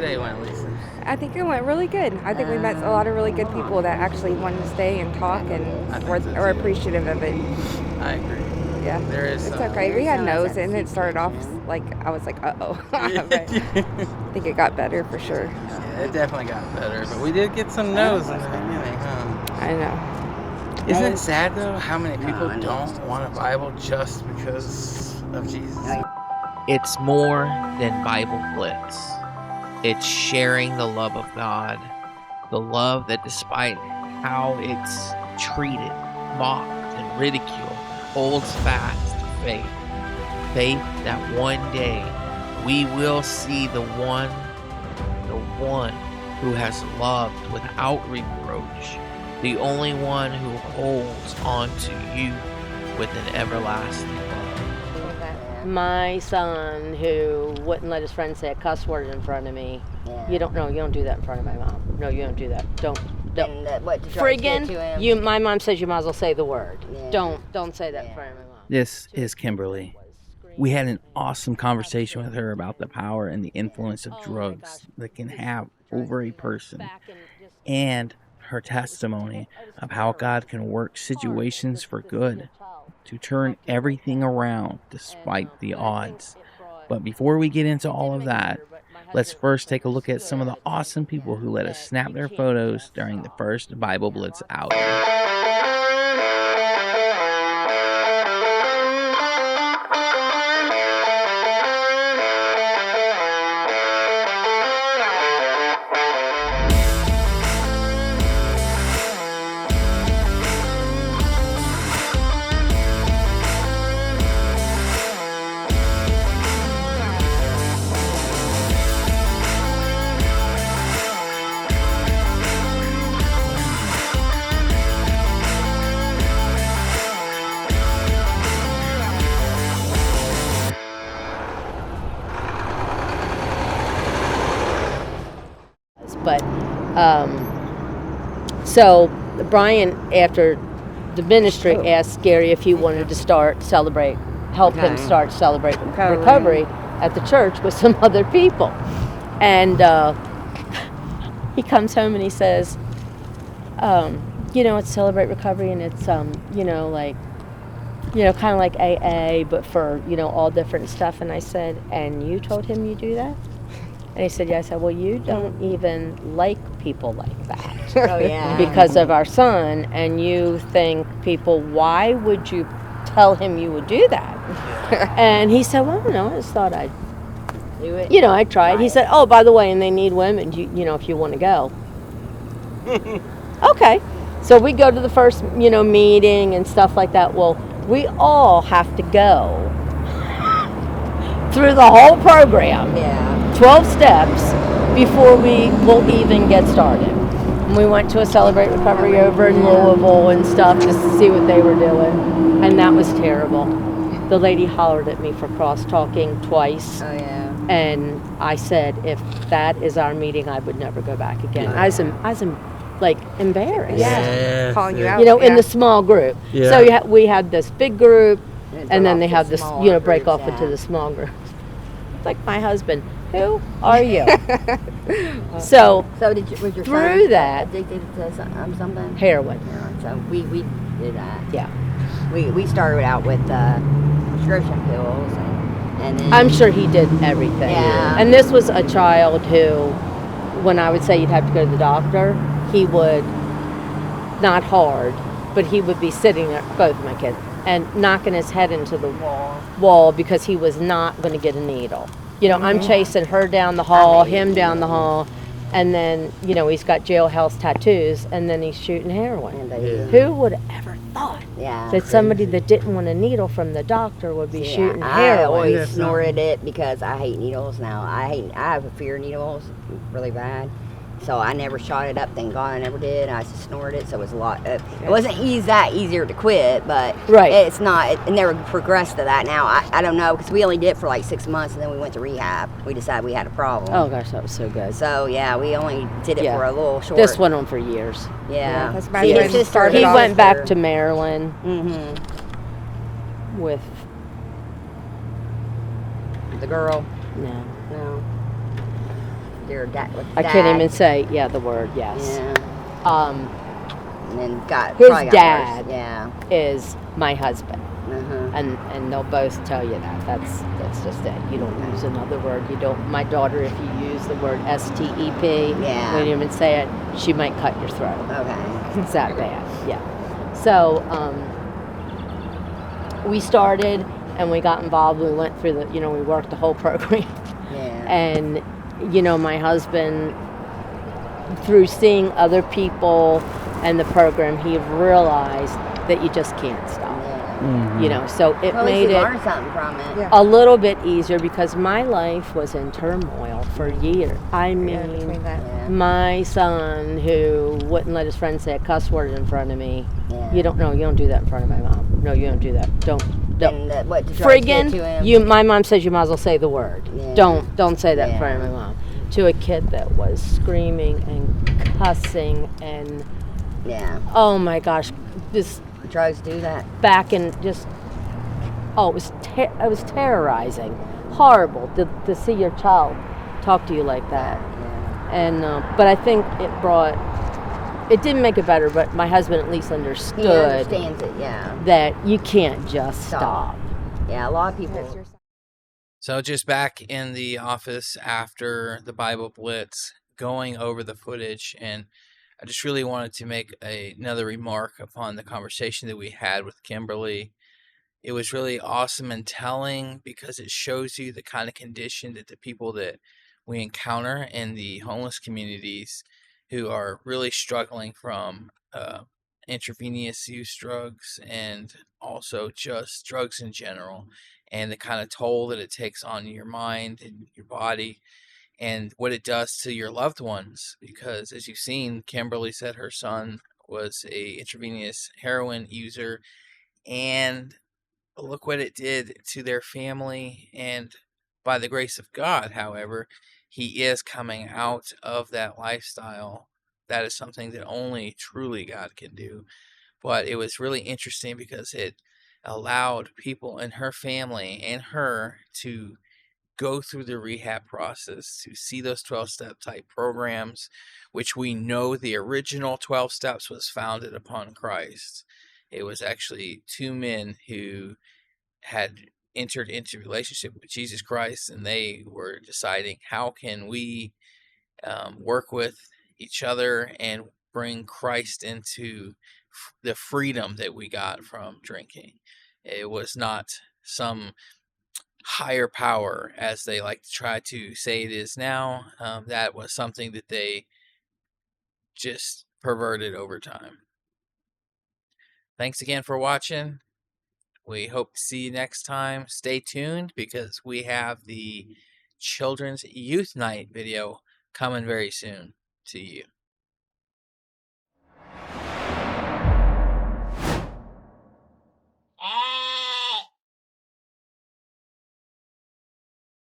today went, Lisa? I think it went really good. I think we met a lot of really good people that actually wanted to stay and talk and are appreciative of it. I agree. Yeah, There is. It's okay. We had no's, and it started off like I was like, uh-oh. But I think it got better for sure. Yeah, it definitely got better, but we did get some no's in the beginning, huh? I know. Isn't it sad though how many people don't want a Bible just because of Jesus? It's more than Bible Blitz. It's sharing the love of God, the love that despite how it's treated, mocked, and ridiculed, holds fast to faith. Faith that one day we will see the one who has loved without reproach, the only one who holds on to you with an everlasting love. My son, who wouldn't let his friend say a cuss word in front of me. Yeah. You don't do that in front of my mom. No, you don't do that. Don't. What, friggin', my mom says you might as well say the word. Yeah. Don't say that in front of my mom. This is Kimberly. We had an awesome conversation with her about the power and the influence of drugs that can have over a person, and her testimony of how God can work situations for good to turn everything around despite the odds. But before we get into all of that, let's first take a look at some of the awesome people who let us snap their photos during the first Bible Blitz outing. But so Brian, after the ministry, asked Gary if he wanted to help him start celebrate recovery at the church with some other people. And he comes home and he says, it's Celebrate Recovery, and it's kind of like AA, but for all different stuff. And I said, and you told him you do that? And he said, yeah. I said, well, you don't even like people like that. Oh, yeah. Because of our son, and you think why would you tell him you would do that? And he said, well, no, I just thought I'd do it. I tried. He said, oh, by the way, and they need women, if you want to go. Okay. So we go to the first, meeting and stuff like that. Well, we all have to go through the whole program. Yeah. 12 steps before we will even get started. And we went to a Celebrate Recovery over in Louisville and stuff just to see what they were doing. And that was terrible. The lady hollered at me for cross-talking twice. Oh, yeah. And I said, if that is our meeting, I would never go back again. I was embarrassed. Yeah. Calling you out. In the small group. Yeah. So we had this big group, and then they have this, break off into the small group. Like my husband, who are you? So was your through son that addicted to something? Heroin. So we did that. Yeah. We started out with prescription pills, and then I'm sure he did everything. Yeah. And this was a child who, when I would say you'd have to go to the doctor, he would, not hard, but he would be sitting there, both my kids, and knocking his head into the wall because he was not going to get a needle. I'm chasing her down the hall, him down the hall, and then, he's got jailhouse tattoos, and then he's shooting heroin. Yeah. Who would have ever thought that somebody that didn't want a needle from the doctor would be shooting heroin? I always snorted it because I hate needles now. I have a fear of needles really bad. So I never shot it up, thank God I never did. I just snorted it, so it was a lot. It wasn't easier to quit, but it's not. It never progressed to that now. I don't know, because we only did it for like 6 months, and then we went to rehab. We decided we had a problem. Oh, gosh, that was so good. So, yeah, we only did it for a little short. This went on for years. Yeah. That's my sister. He went back to Maryland with the girl. No. their dad. I can't even say the word. Yes. Yeah. And then his probably got dad. worse. Yeah. Is my husband. Uh-huh. And they'll both tell you that. That's just it. You don't use another word. You don't. My daughter, if you use the word STEP, Yeah. when you even say it, she might cut your throat. Okay. It's that bad. Yeah. So we started and we got involved. We went through we worked the whole program. Yeah. And my husband, through seeing other people and the program, he realized that you just can't stop. So it Well, made you it learn something from it. Yeah. a little bit easier because my life was in turmoil for years. I mean, between that. Yeah. my son, who wouldn't let his friend say a cuss word in front of me. Yeah. You don't do that in front of my mom. No, you don't do that. Don't. And what to try to get to him. Friggin', my mom says you might as well say the word. Yeah. Don't say that in front of my mom. To a kid that was screaming and cussing and oh my gosh, this Drugs do that. back and just it was terrorizing, horrible to see your child talk to you like that. Yeah. And but I think it didn't make it better, but my husband at least understood He understands it. Yeah. that you can't just stop. Yeah. A lot of people. So just back in the office after the Bible Blitz, going over the footage, and I just really wanted to make another remark upon the conversation that we had with Kimberly. It was really awesome and telling because it shows you the kind of condition that the people that we encounter in the homeless communities who are really struggling from intravenous use drugs and also just drugs in general, and the kind of toll that it takes on your mind and your body and what it does to your loved ones. Because as you've seen, Kimberly said her son was a intravenous heroin user, and look what it did to their family. And by the grace of God, however, he is coming out of that lifestyle. That is something that only truly God can do. But it was really interesting because it allowed people in her family and her to go through the rehab process, to see those 12-step type programs, which we know the original 12 steps was founded upon Christ. It was actually two men who had entered into relationship with Jesus Christ, and they were deciding how can we work with each other and bring Christ into the freedom that we got from drinking. It was not some higher power, as they like to try to say it is now. That was something that they just perverted over time. Thanks again for watching. We hope to see you next time. Stay tuned because we have the Children's Youth Night video coming very soon to you.